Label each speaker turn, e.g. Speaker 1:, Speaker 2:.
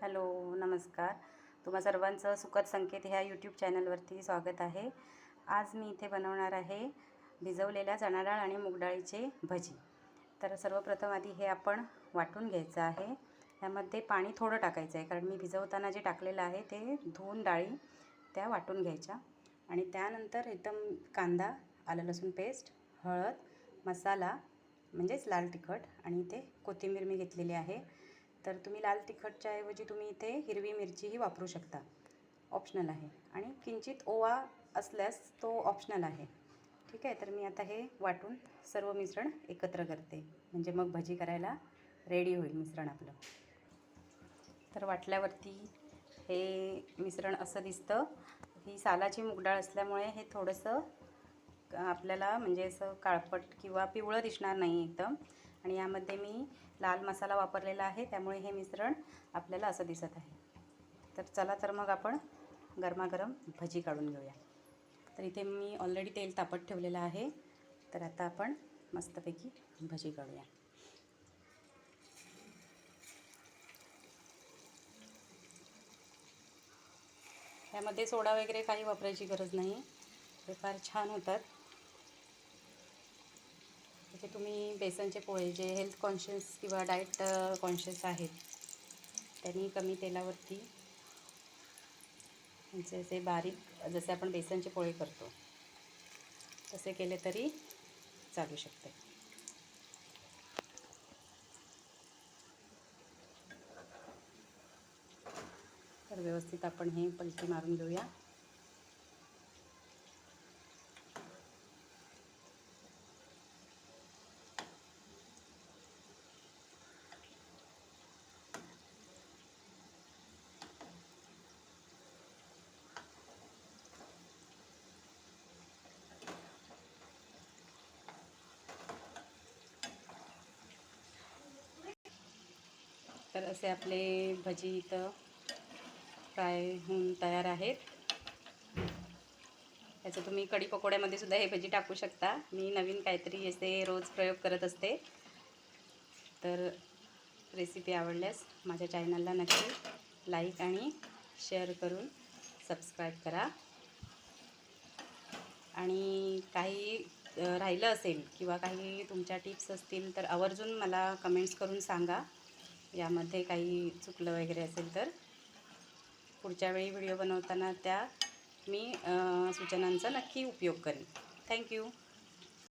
Speaker 1: Hello, नमस्कार. तुम्हा सर्वांचं सुखद संकेत ह्या यूट्यूब चॅनलवरती स्वागत आहे. आज मी इथे बनवणार आहे भिजवलेल्या चणा डाळ आणि मूग डाळीचे भजी. तर सर्वप्रथम आधी हे आपण वाटून घ्यायचं आहे. ह्यामध्ये पाणी थोडं टाकायचं आहे, कारण मी भिजवताना जे टाकलेलं आहे ते धुवून डाळी त्या वाटून घ्यायच्या. आणि त्यानंतर एकदम कांदा, आलं लसूण पेस्ट, हळद, मसाला म्हणजेच लाल तिखट आणि ते कोथिंबीर मी घेतलेली आहे. तर तुम्ही लाल तिखटच्या ऐवजी तुम्ही इथे हिरवी मिरचीही वापरू शकता, ऑप्शनल आहे. आणि किंचित ओवा असल्यास तो ऑप्शनल आहे. ठीक आहे. तर मी आता हे वाटून सर्व मिश्रण एकत्र करते, म्हणजे मग भजी करायला रेडी होईल मिश्रण आपलं. तर वाटल्यावरती हे मिश्रण असं दिसतं. ही सालाची मूग डाळ असल्यामुळे हे थोडंसं आपल्याला म्हणजे असं काळपट किंवा पिवळं दिसणार नाही एकदम. आणि यामध्ये मी लाल मसाला वापरलेला आहे, त्यामुळे हे मिश्रण आपल्याला असं दिसत आहे. तर चला तर मग आपण गरमागरम भजी काढून घेऊया. तर इथे मी ऑलरेडी तेल तापत ठेवलेलं आहे. तर आता आपण मस्तपैकी भजी काढूया. यामध्ये सोडा वगैरे काही वापरायची गरज नाही, हे फार छान होतात. इथे तुम्ही बेसनचे पोळे जे हेल्थ कॉन्शियस किंवा डाएट कॉन्शियस आहेत, त्यांनी कमी तेलावरती म्हणजे असे बारीक जसे आपण बेसनचे पोळे करतो तसे केले तरी चालू शकते. तर व्यवस्थित आपण हे पलटी मारून घेऊया. तर असे आपले भजी इथं फ्राय होऊन तयार आहेत. त्याचं तुम्ही कढी पकोड्यामध्ये सुद्धा हे भजी टाकू शकता. मी नवीन काहीतरी असे रोज प्रयोग करत असते. तर रेसिपी आवडल्यास माझ्या चॅनलला नक्की लाईक आणि शेअर करून सबस्क्राईब करा. आणि काही राहिलं असेल किंवा काही तुमच्या टिप्स असतील तर आवर्जून मला कमेंट्स करून सांगा. यामध्ये काही चुकलं वगैरे असेल तर पुढच्या वेळी व्हिडिओ बनवताना त्या मी सूचनांचा नक्की उपयोग करेन. थँक्यू.